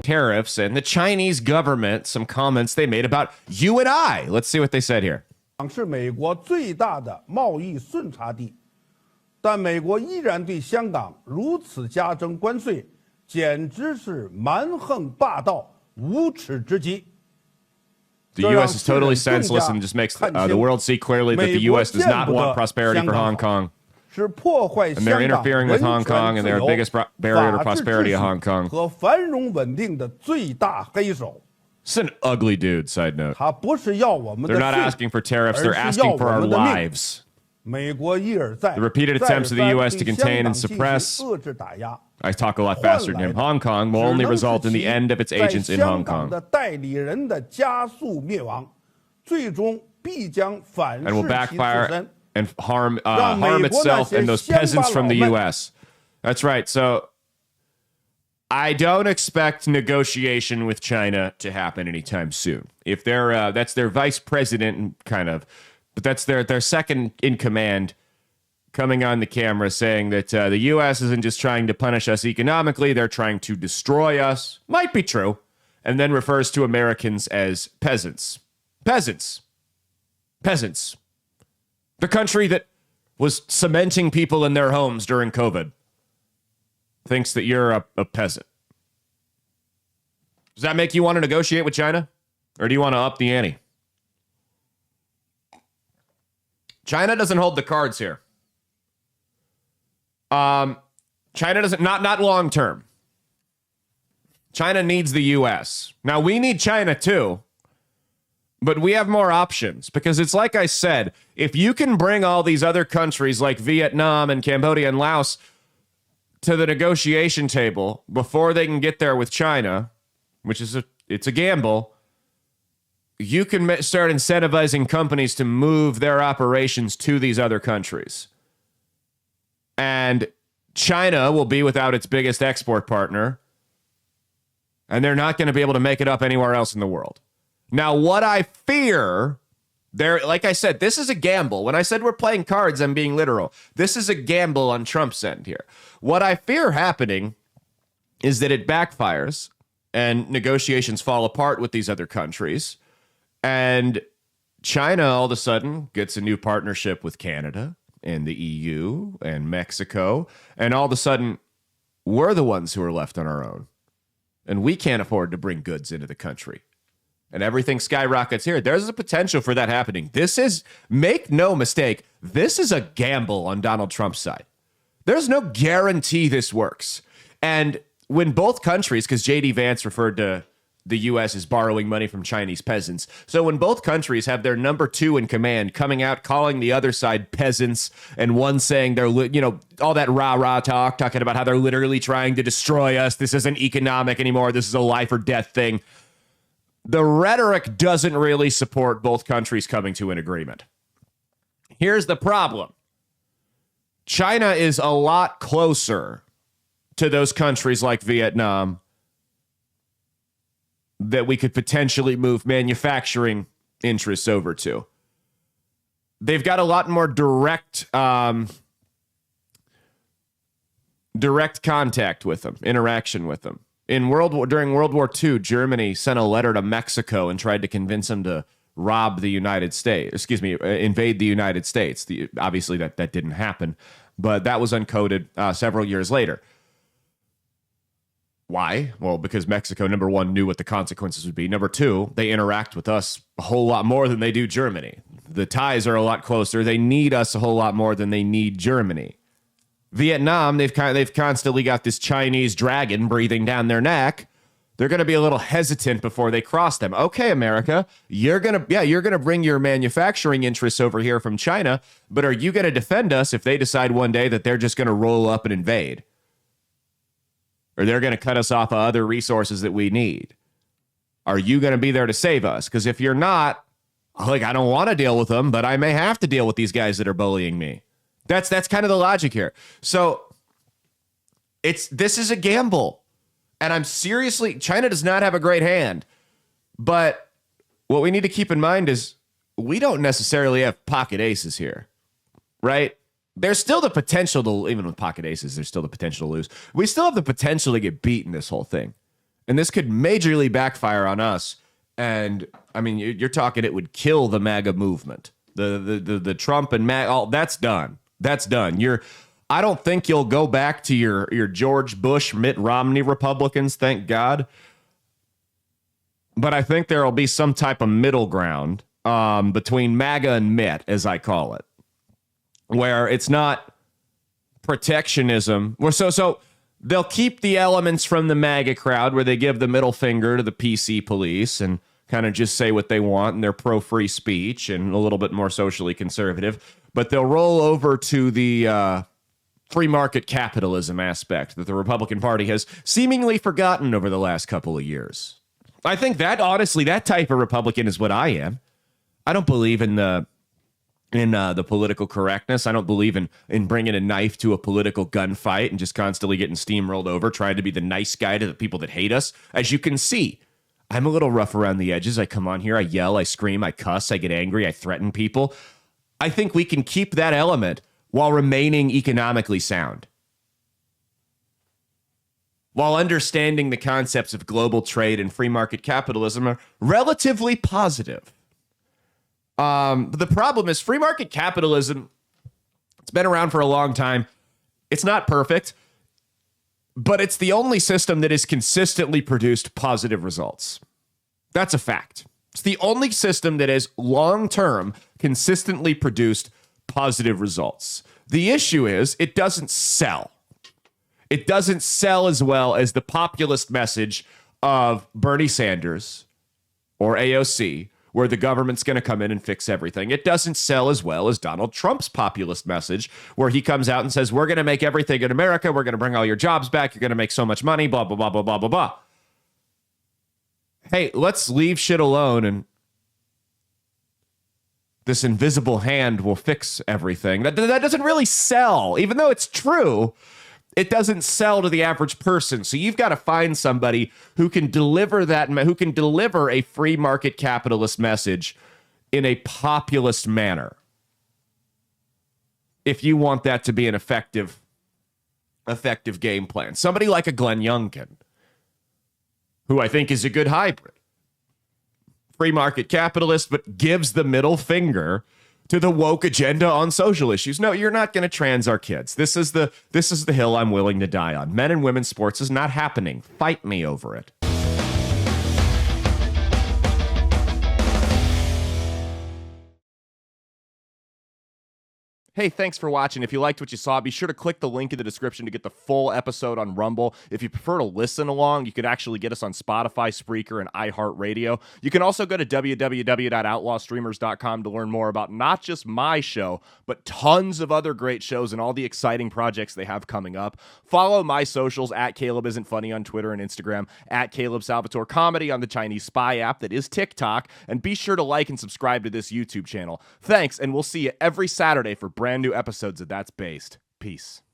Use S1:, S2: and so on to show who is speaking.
S1: tariffs and the Chinese government, some comments they made about you and I. Let's see what they said here.
S2: 是美国最大的贸易顺差地，但美国依然对香港如此加征关税，简直是蛮横霸道、无耻之极。
S1: The U.S. is totally senseless and just makes the world see clearly that the U.S. does not want prosperity for Hong Kong. And they're interfering with Hong Kong, and they're the biggest barrier to prosperity of Hong Kong. It's an ugly dude, side note. They're not asking for tariffs, they're asking for our lives. The repeated attempts of the U.S. to contain and suppress, I talk a lot faster than him, Hong Kong will only result in the end of its agents in Hong Kong. And will backfire and harm itself and those peasants from the U.S. That's right. So I don't expect negotiation with China to happen anytime soon. If they're that's their vice president, kind of, but that's their second in command, coming on the camera saying that the U.S. isn't just trying to punish us economically, they're trying to destroy us. Might be true. And then refers to Americans as peasants. Peasants. Peasants. The country that was cementing people in their homes during COVID thinks that you're a peasant. Does that make you want to negotiate with China? Or do you want to up the ante? China doesn't hold the cards here. China doesn't, not long term. China needs the U.S. Now, we need China too, but we have more options because it's like I said, if you can bring all these other countries like Vietnam and Cambodia and Laos to the negotiation table before they can get there with China, which is it's a gamble, you can start incentivizing companies to move their operations to these other countries. And China will be without its biggest export partner, and they're not going to be able to make it up anywhere else in the world. Now, what I fear, like I said, this is a gamble. When I said we're playing cards, I'm being literal. This is a gamble on Trump's end here. What I fear happening is that it backfires and negotiations fall apart with these other countries, and China all of a sudden gets a new partnership with Canada and the EU and Mexico, and all of a sudden, we're the ones who are left on our own. And we can't afford to bring goods into the country. And everything skyrockets here. There's a potential for that happening. This is, make no mistake, this is a gamble on Donald Trump's side. There's no guarantee this works. And when both countries, because J.D. Vance referred to the U.S. is borrowing money from Chinese peasants. So when both countries have their number two in command coming out, calling the other side peasants, and one saying they're, all that rah-rah talk, talking about how they're literally trying to destroy us. This isn't economic anymore. This is a life or death thing. The rhetoric doesn't really support both countries coming to an agreement. Here's the problem. China is a lot closer to those countries like Vietnam that we could potentially move manufacturing interests over to. They've got a lot more direct contact with them, interaction with them. During World War II, Germany sent a letter to Mexico and tried to convince them to invade the United States. Obviously, that didn't happen, but that was uncoded several years later. Why? Well, because Mexico, number one, knew what the consequences would be. Number two, they interact with us a whole lot more than they do Germany. The ties are a lot closer. They need us a whole lot more than they need Germany. Vietnam, they've constantly got this Chinese dragon breathing down their neck. They're going to be a little hesitant before they cross them. Okay, America, you're going to bring your manufacturing interests over here from China, but are you going to defend us if they decide one day that they're just going to roll up and invade? Or they're going to cut us off of other resources that we need? Are you going to be there to save us? Because if you're not, I don't want to deal with them, but I may have to deal with these guys that are bullying me. That's kind of the logic here. So this is a gamble. And China does not have a great hand. But what we need to keep in mind is we don't necessarily have pocket aces here, right? There's still the potential to, even with pocket aces, there's still the potential to lose. We still have the potential to get beat in this whole thing. And this could majorly backfire on us. And I mean, you're talking it would kill the MAGA movement. The Trump and MAGA, all that's done. That's done. I don't think you'll go back to your George Bush, Mitt Romney Republicans, thank God. But I think there will be some type of middle ground between MAGA and Mitt, as I call it, where it's not protectionism. So they'll keep the elements from the MAGA crowd where they give the middle finger to the PC police and kind of just say what they want, and they're pro-free speech and a little bit more socially conservative. But they'll roll over to the free market capitalism aspect that the Republican Party has seemingly forgotten over the last couple of years. I think that, honestly, that type of Republican is what I am. I don't believe in the political correctness. I don't believe in bringing a knife to a political gunfight and just constantly getting steamrolled over, trying to be the nice guy to the people that hate us. As you can see, I'm a little rough around the edges. I come on here, I yell, I scream, I cuss, I get angry, I threaten people. I think we can keep that element while remaining economically sound, while understanding the concepts of global trade and free market capitalism are relatively positive. The problem is free market capitalism, it's been around for a long time. It's not perfect, but it's the only system that has consistently produced positive results. That's a fact. It's the only system that has long-term consistently produced positive results. The issue is it doesn't sell. It doesn't sell as well as the populist message of Bernie Sanders or AOC, where the government's going to come in and fix everything. It doesn't sell as well as Donald Trump's populist message, where he comes out and says, we're going to make everything in America. We're going to bring all your jobs back. You're going to make so much money, blah, blah, blah, blah, blah, blah, blah. Hey, let's leave shit alone and this invisible hand will fix everything. That doesn't really sell. Even though it's true, it doesn't sell to the average person. So you've got to find somebody who can deliver that, who can deliver a free market capitalist message in a populist manner, if you want that to be an effective game plan. Somebody like a Glenn Youngkin, who I think is a good hybrid. Free market capitalist, but gives the middle finger to the woke agenda on social issues. No, you're not going to trans our kids. This is the hill I'm willing to die on. Men and women's sports is not happening. Fight me over it. Hey, thanks for watching. If you liked what you saw, be sure to click the link in the description to get the full episode on Rumble. If you prefer to listen along, you could actually get us on Spotify, Spreaker, and iHeartRadio. You can also go to www.outlawstreamers.com to learn more about not just my show, but tons of other great shows and all the exciting projects they have coming up. Follow my socials at Caleb Isn't Funny on Twitter and Instagram, at Caleb Salvatore Comedy on the Chinese Spy app that is TikTok, and be sure to like and subscribe to this YouTube channel. Thanks, and we'll see you every Saturday for brand new episodes of That's Based. Peace.